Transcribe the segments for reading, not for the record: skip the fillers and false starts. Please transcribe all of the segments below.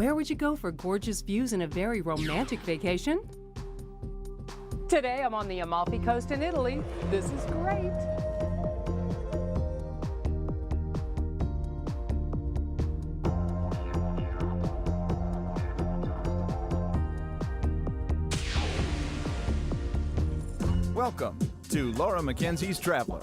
Where would you go for gorgeous views and a very romantic vacation? Today I'm on the Amalfi Coast in Italy. This is great. Welcome to Laura McKenzie's Traveler.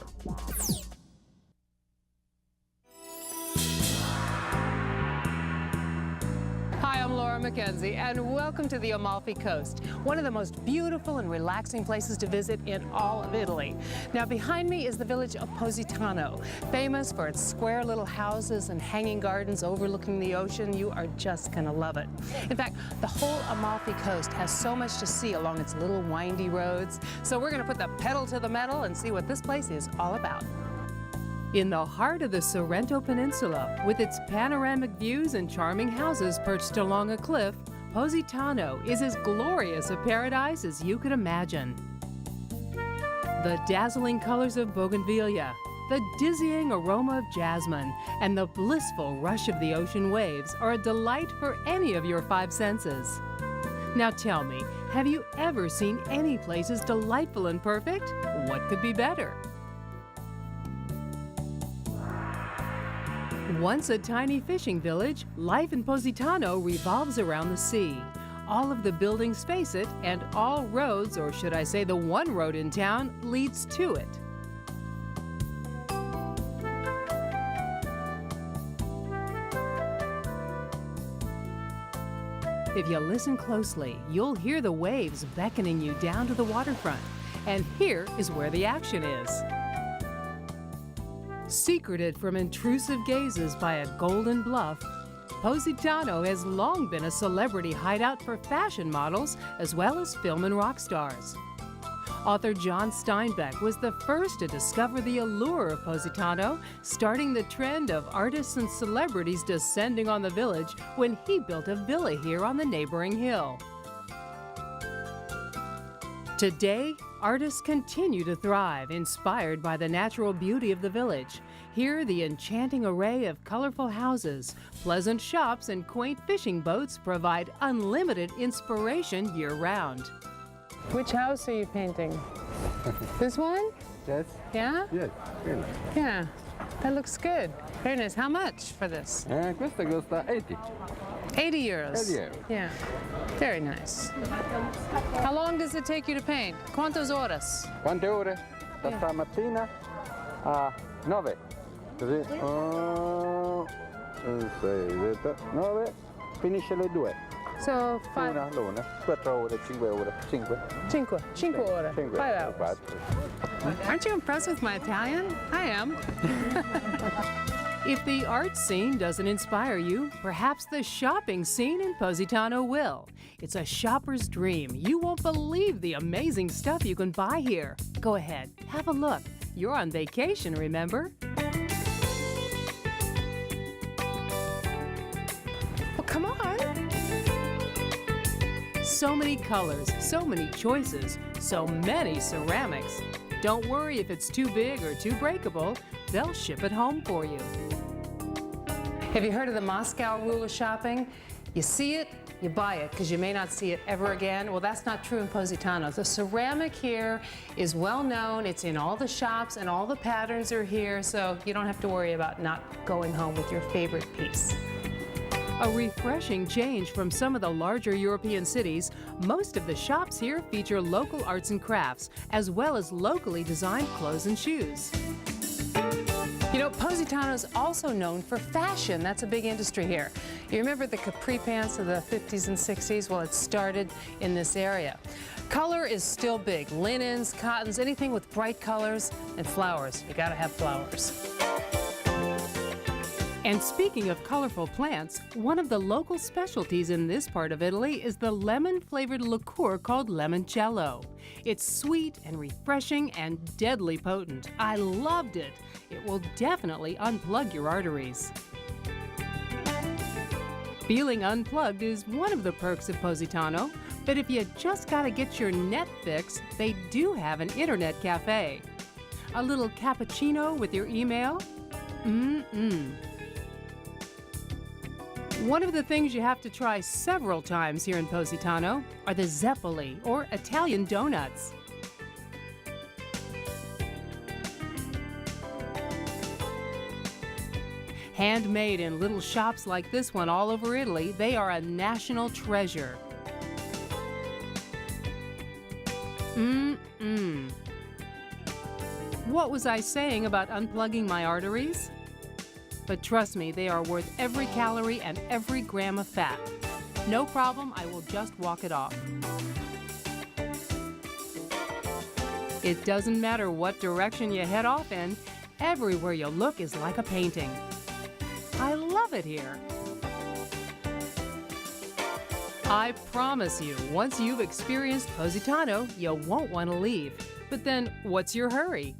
Hi, I'm Laura McKenzie, and welcome to the Amalfi Coast, one of the most beautiful and relaxing places to visit in all of Italy. Now, behind me is the village of Positano, famous for its square little houses and hanging gardens overlooking the ocean. You are just going to love it. In fact, the whole Amalfi Coast has so much to see along its little windy roads, so we're going to put the pedal to the metal and see what this place is all about. In the heart of the Sorrento Peninsula, with its panoramic views and charming houses perched along a cliff, Positano is as glorious a paradise as you could imagine. The dazzling colors of bougainvillea, the dizzying aroma of jasmine, and the blissful rush of the ocean waves are a delight for any of your five senses. Now tell me, have you ever seen any place as delightful and perfect? What could be better? Once a tiny fishing village, life in Positano revolves around the sea. All of the buildings face it, and all roads, or should I say the one road in town, leads to it. If you listen closely, you'll hear the waves beckoning you down to the waterfront. And here is where the action is. Secreted from intrusive gazes by a golden bluff, Positano has long been a celebrity hideout for fashion models as well as film and rock stars. Author John Steinbeck was the first to discover the allure of Positano, starting the trend of artists and celebrities descending on the village when he built a villa here on the neighboring hill. Today, artists continue to thrive, inspired by the natural beauty of the village. Here, the enchanting array of colorful houses, pleasant shops, and quaint fishing boats provide unlimited inspiration year-round. Which house are you painting? This one? Yes. Yeah? Yes, very nice. Yeah, that looks good. Very nice. How much for this? Questa costa 80. 80 euros. 80 euro. Yeah, very nice. How long does it take you to paint? ¿Cuántas horas? Quante ore? Da stamattina a 9. Così. 6, 7, 9. Finisce alle 2. So, L'una, 4 ore, 5 ore. 5. 5 ore. 5 5 hours. 4. Aren't you impressed with my Italian? I am. If the art scene doesn't inspire you, perhaps the shopping scene in Positano will. It's a shopper's dream. You won't believe the amazing stuff you can buy here. Go ahead, have a look. You're on vacation, remember? Well, come on. So many colors, so many choices, so many ceramics. Don't worry if it's too big or too breakable. They'll ship it home for you. Have you heard of the Moscow rule of shopping? You see it, you buy it, because you may not see it ever again. Well, that's not true in Positano. The ceramic here is well known. It's in all the shops, and all the patterns are here, so you don't have to worry about not going home with your favorite piece. A refreshing change from some of the larger European cities, most of the shops here feature local arts and crafts, as well as locally designed clothes and shoes. You know, Positano is also known for fashion. That's a big industry here. You remember the capri pants of the 50s and 60s? Well, it started in this area. Color is still big. Linens, cottons, anything with bright colors, and flowers. You gotta have flowers. And speaking of colorful plants, one of the local specialties in this part of Italy is the lemon-flavored liqueur called Lemoncello. It's sweet and refreshing and deadly potent. I loved it. It will definitely unplug your arteries. Feeling unplugged is one of the perks of Positano, but if you just gotta get your net fix, they do have an internet cafe. A little cappuccino with your email? One of the things you have to try several times here in Positano are the zeppoli, or Italian donuts. Handmade in little shops like this one all over Italy, they are a national treasure. What was I saying about unplugging my arteries? But trust me, they are worth every calorie and every gram of fat. No problem, I will just walk it off. It doesn't matter what direction you head off in, everywhere you look is like a painting. I love it here. I promise you, once you've experienced Positano, you won't want to leave. But then, what's your hurry?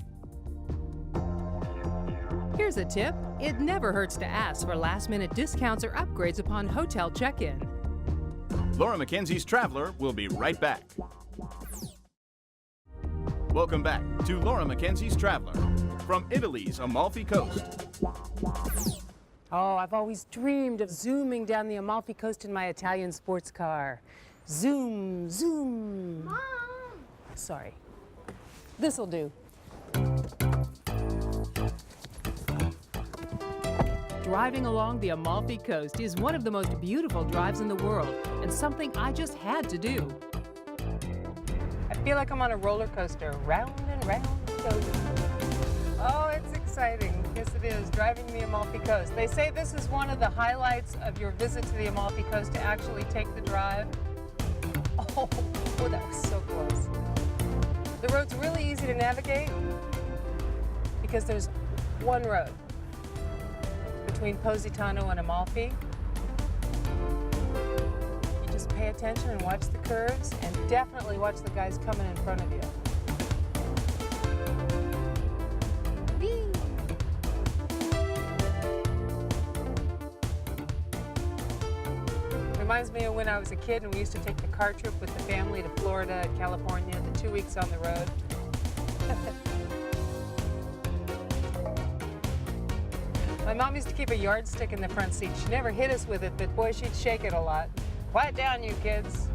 Here's a tip. It never hurts to ask for last-minute discounts or upgrades upon hotel check-in. Laura McKenzie's Traveler will be right back. Welcome back to Laura McKenzie's Traveler from Italy's Amalfi Coast. Oh, I've always dreamed of zooming down the Amalfi Coast in my Italian sports car. Zoom, zoom. Mom! Sorry. This'll do. Driving along the Amalfi Coast is one of the most beautiful drives in the world, and something I just had to do. I feel like I'm on a roller coaster, round and round it goes. Oh, it's exciting. Yes, it is, driving the Amalfi Coast. They say this is one of the highlights of your visit to the Amalfi Coast, to actually take the drive. Oh, that was so close. The road's really easy to navigate because there's one road between Positano and Amalfi. You just pay attention and watch the curves, and definitely watch the guys coming in front of you. Whee! Reminds me of when I was a kid and we used to take the car trip with the family to Florida and California, the 2 weeks on the road. My mom used to keep a yardstick in the front seat. She never hit us with it, but boy, she'd shake it a lot. Quiet down, you kids.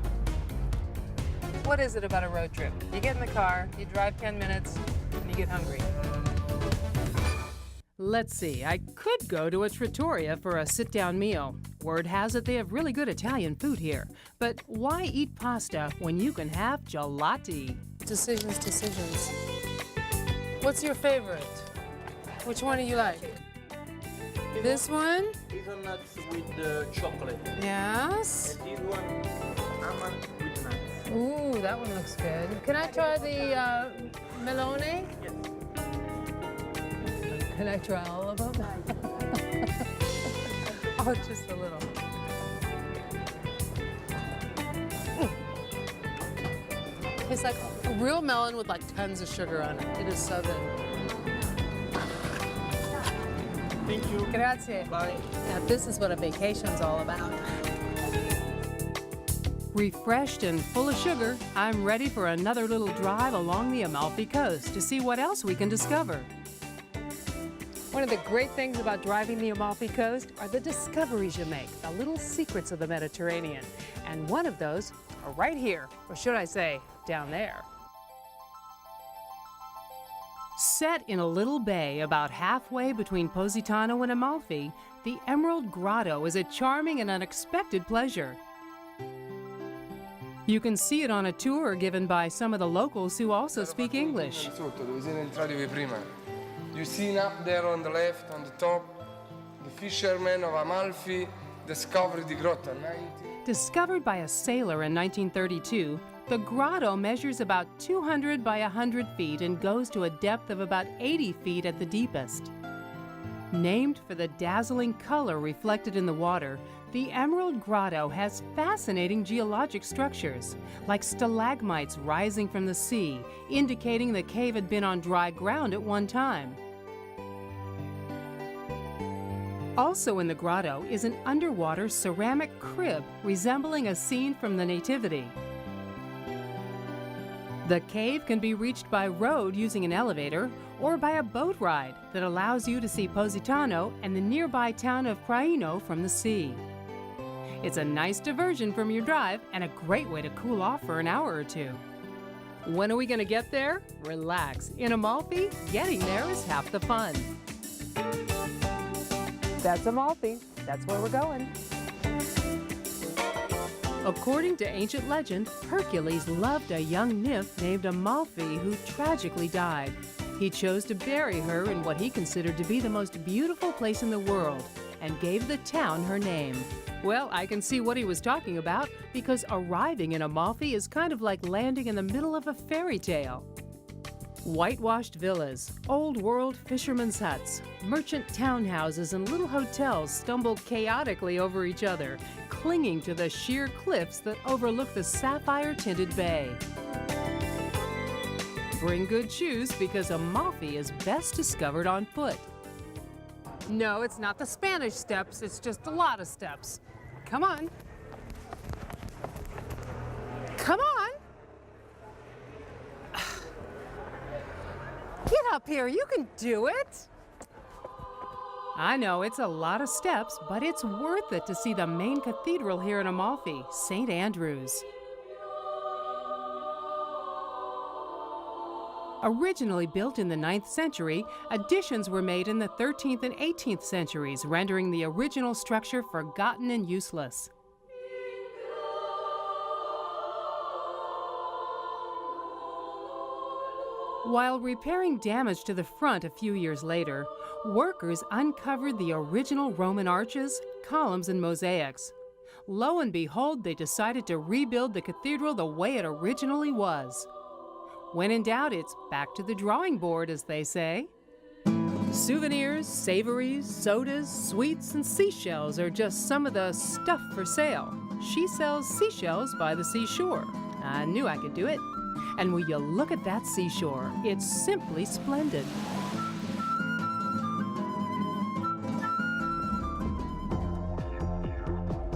What is it about a road trip? You get in the car, you drive 10 minutes, and you get hungry. Let's see, I could go to a trattoria for a sit-down meal. Word has it they have really good Italian food here. But why eat pasta when you can have gelati? Decisions, decisions. What's your favorite? Which one do you like? This one? Hazelnuts with chocolate. Yes. And this one, almond with nuts. Ooh, that one looks good. Can I try the melone? Yes. Can I try all of them? Oh, just a little. It's like a real melon with like tons of sugar on it. It is so good. Thank you. Grazie. Bye. Now this is what a vacation's all about. Refreshed and full of sugar, I'm ready for another little drive along the Amalfi Coast to see what else we can discover. One of the great things about driving the Amalfi Coast are the discoveries you make, the little secrets of the Mediterranean. And one of those are right here, or should I say, down there. Set in a little bay about halfway between Positano and Amalfi, the Emerald Grotto is a charming and unexpected pleasure. You can see it on a tour given by some of the locals who also speak English. You see up there on the left, on the top, the fishermen of Amalfi discovered the grotto. Discovered by a sailor in 1932, the grotto measures about 200 by 100 feet and goes to a depth of about 80 feet at the deepest. Named for the dazzling color reflected in the water, the Emerald Grotto has fascinating geologic structures, like stalagmites rising from the sea, indicating the cave had been on dry ground at one time. Also in the grotto is an underwater ceramic crib resembling a scene from the Nativity. The cave can be reached by road using an elevator or by a boat ride that allows you to see Positano and the nearby town of Praino from the sea. It's a nice diversion from your drive and a great way to cool off for an hour or two. When are we going to get there? Relax. In Amalfi, getting there is half the fun. That's Amalfi. That's where we're going. According to ancient legend, Hercules loved a young nymph named Amalfi who tragically died. He chose to bury her in what he considered to be the most beautiful place in the world and gave the town her name. Well, I can see what he was talking about because arriving in Amalfi is kind of like landing in the middle of a fairy tale. Whitewashed villas, old-world fishermen's huts, merchant townhouses, and little hotels stumble chaotically over each other, clinging to the sheer cliffs that overlook the sapphire-tinted bay. Bring good shoes because Amalfi is best discovered on foot. No, it's not the Spanish steps, it's just a lot of steps. Come on. Come on. Get up here, you can do it. I know it's a lot of steps, but it's worth it to see the main cathedral here in Amalfi, St. Andrew's. Originally built in the 9th century, additions were made in the 13th and 18th centuries, rendering the original structure forgotten and useless. While repairing damage to the front a few years later, workers uncovered the original Roman arches, columns, and mosaics. Lo and behold, they decided to rebuild the cathedral the way it originally was. When in doubt, it's back to the drawing board, as they say. Souvenirs, savories, sodas, sweets, and seashells are just some of the stuff for sale. She sells seashells by the seashore. I knew I could do it. And will you look at that seashore? It's simply splendid.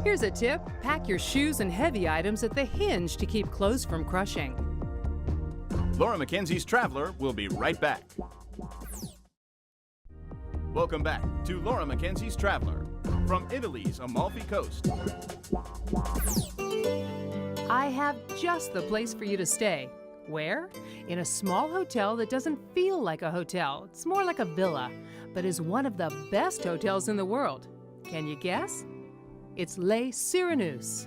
Here's a tip. Pack your shoes and heavy items at the hinge to keep clothes from crushing. Laura McKenzie's Traveler will be right back. Welcome back to Laura McKenzie's Traveler from Italy's Amalfi Coast. I have just the place for you to stay. Where? In a small hotel that doesn't feel like a hotel. It's more like a villa, but is one of the best hotels in the world. Can you guess? It's Le Cyrenus.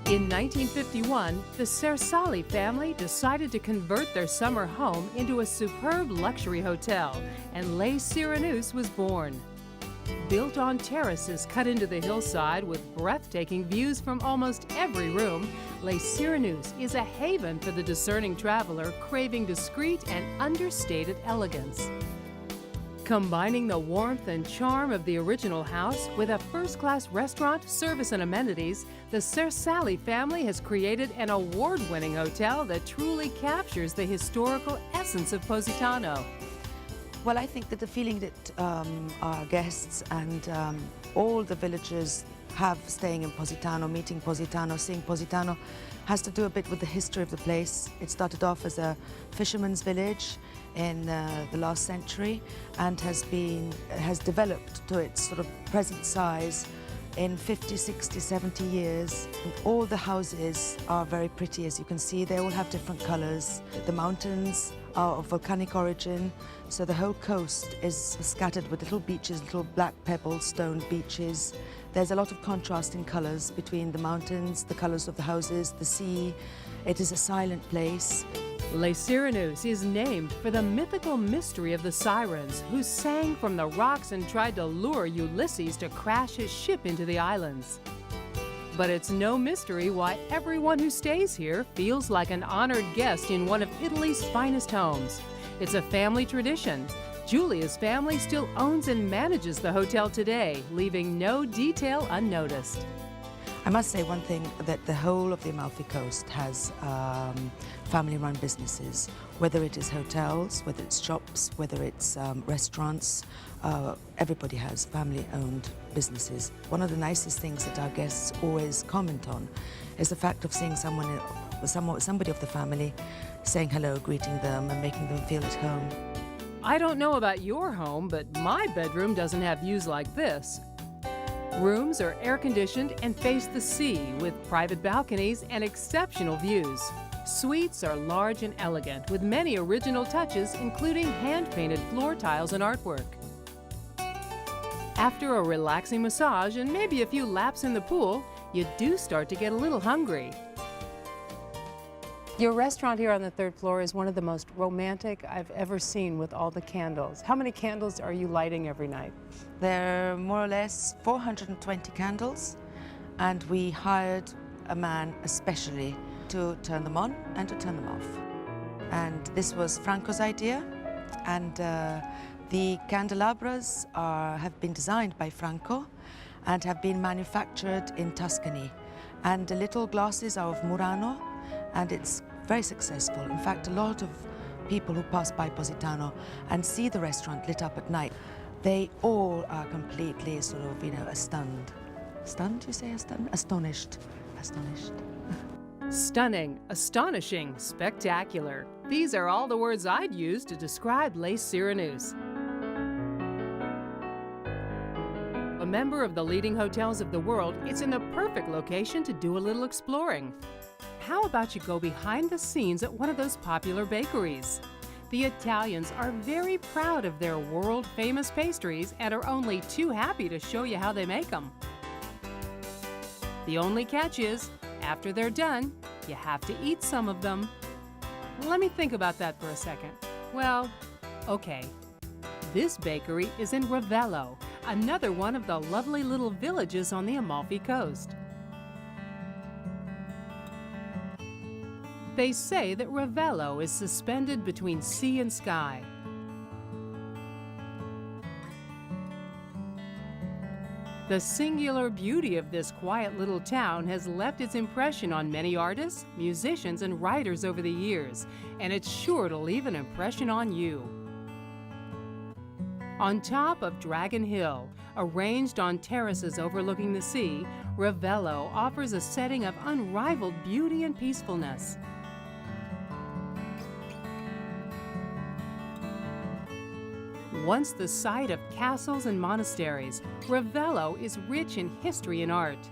In 1951, the Cersali family decided to convert their summer home into a superb luxury hotel, and Le Cyrenus was born. Built on terraces cut into the hillside with breathtaking views from almost every room, Le Cyrenus is a haven for the discerning traveler craving discreet and understated elegance. Combining the warmth and charm of the original house with a first-class restaurant, service, and amenities, the Cersali family has created an award-winning hotel that truly captures the historical essence of Positano. Well, I think that the feeling that our guests and all the villagers have staying in Positano, meeting Positano, seeing Positano, has to do a bit with the history of the place. It started off as a fisherman's village in the last century and has developed to its sort of present size in 50, 60, 70 years. And all the houses are very pretty, as you can see. They all have different colors. The mountains are of volcanic origin, so the whole coast is scattered with little beaches, little black pebble stone beaches. There's a lot of contrast in colors between the mountains, the colors of the houses, the sea. It is a silent place. Le Cyrenus is named for the mythical mystery of the sirens who sang from the rocks and tried to lure Ulysses to crash his ship into the islands. But it's no mystery why everyone who stays here feels like an honored guest in one of Italy's finest homes. It's a family tradition. Giulia's family still owns and manages the hotel today, leaving no detail unnoticed. I must say one thing, that the whole of the Amalfi Coast has family-run businesses, whether it is hotels, whether it's shops, whether it's restaurants. Everybody has family-owned businesses. One of the nicest things that our guests always comment on is the fact of seeing somebody of the family saying hello, greeting them, and making them feel at home. I don't know about your home, but my bedroom doesn't have views like this. Rooms are air-conditioned and face the sea with private balconies and exceptional views. Suites are large and elegant with many original touches, including hand-painted floor tiles and artwork. After a relaxing massage and maybe a few laps in the pool, you do start to get a little hungry. Your restaurant here on the third floor is one of the most romantic I've ever seen with all the candles. How many candles are you lighting every night? There are more or less 420 candles, and we hired a man especially to turn them on and to turn them off. And this was Franco's idea, and the candelabras have been designed by Franco and have been manufactured in Tuscany. And the little glasses are of Murano, and it's very successful. In fact, a lot of people who pass by Positano and see the restaurant lit up at night, they all are completely sort of, stunned. Stunned, you say? Stunned? Astonished. Astonished. Stunning, astonishing, spectacular. These are all the words I'd use to describe Les Cyrenus. A member of the leading hotels of the world, it's in the perfect location to do a little exploring. How about you go behind the scenes at one of those popular bakeries? The Italians are very proud of their world-famous pastries and are only too happy to show you how they make them. The only catch is, after they're done, you have to eat some of them. Let me think about that for a second. Well, okay. This bakery is in Ravello, another one of the lovely little villages on the Amalfi Coast. They say that Ravello is suspended between sea and sky. The singular beauty of this quiet little town has left its impression on many artists, musicians, and writers over the years, and it's sure to leave an impression on you. On top of Dragon Hill, arranged on terraces overlooking the sea, Ravello offers a setting of unrivaled beauty and peacefulness. Once the site of castles and monasteries, Ravello is rich in history and art.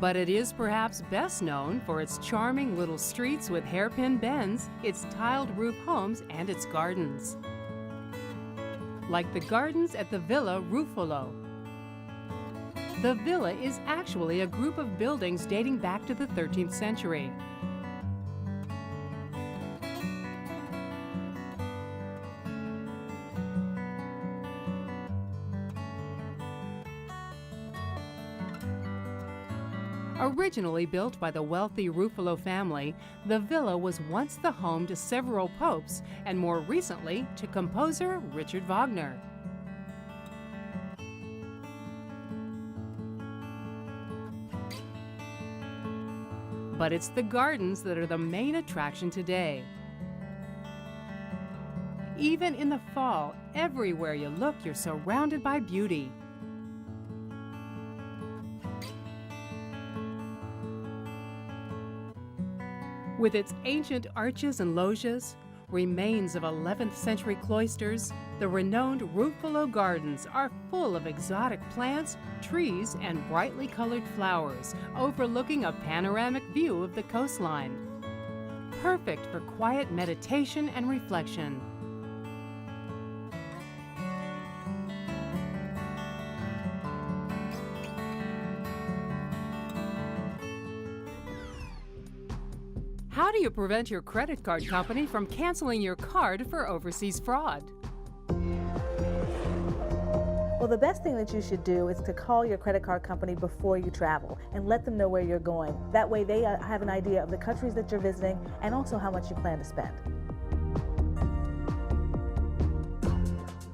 But it is perhaps best known for its charming little streets with hairpin bends, its tiled roof homes, and its gardens. Like the gardens at the Villa Ruffolo. The villa is actually a group of buildings dating back to the 13th century. Originally built by the wealthy Ruffolo family, the villa was once the home to several popes and more recently to composer Richard Wagner. But it's the gardens that are the main attraction today. Even in the fall, everywhere you look, you're surrounded by beauty. With its ancient arches and loggias, remains of 11th century cloisters, the renowned Ruffolo Gardens are full of exotic plants, trees, and brightly colored flowers, overlooking a panoramic view of the coastline. Perfect for quiet meditation and reflection. How do you prevent your credit card company from canceling your card for overseas fraud? Well, the best thing that you should do is to call your credit card company before you travel and let them know where you're going. That way they have an idea of the countries that you're visiting and also how much you plan to spend.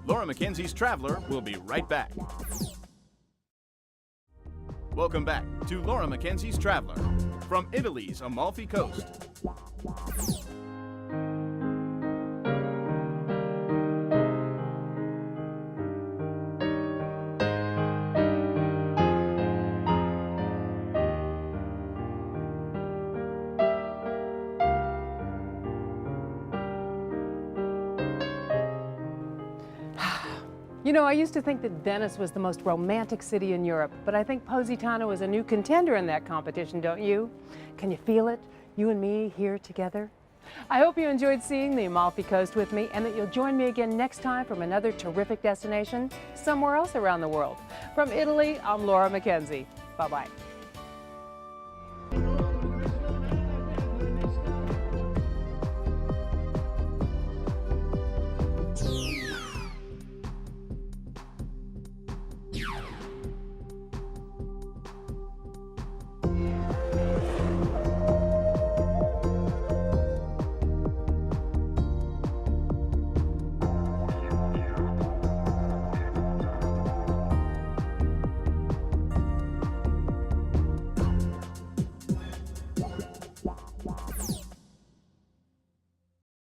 Laura McKenzie's Traveler will be right back. Welcome back to Laura McKenzie's Traveler from Italy's Amalfi Coast. You know, I used to think that Venice was the most romantic city in Europe, but I think Positano is a new contender in that competition, don't you? Can you feel it? You and me here together? I hope you enjoyed seeing the Amalfi Coast with me and that you'll join me again next time from another terrific destination somewhere else around the world. From Italy, I'm Laura McKenzie. Bye-bye.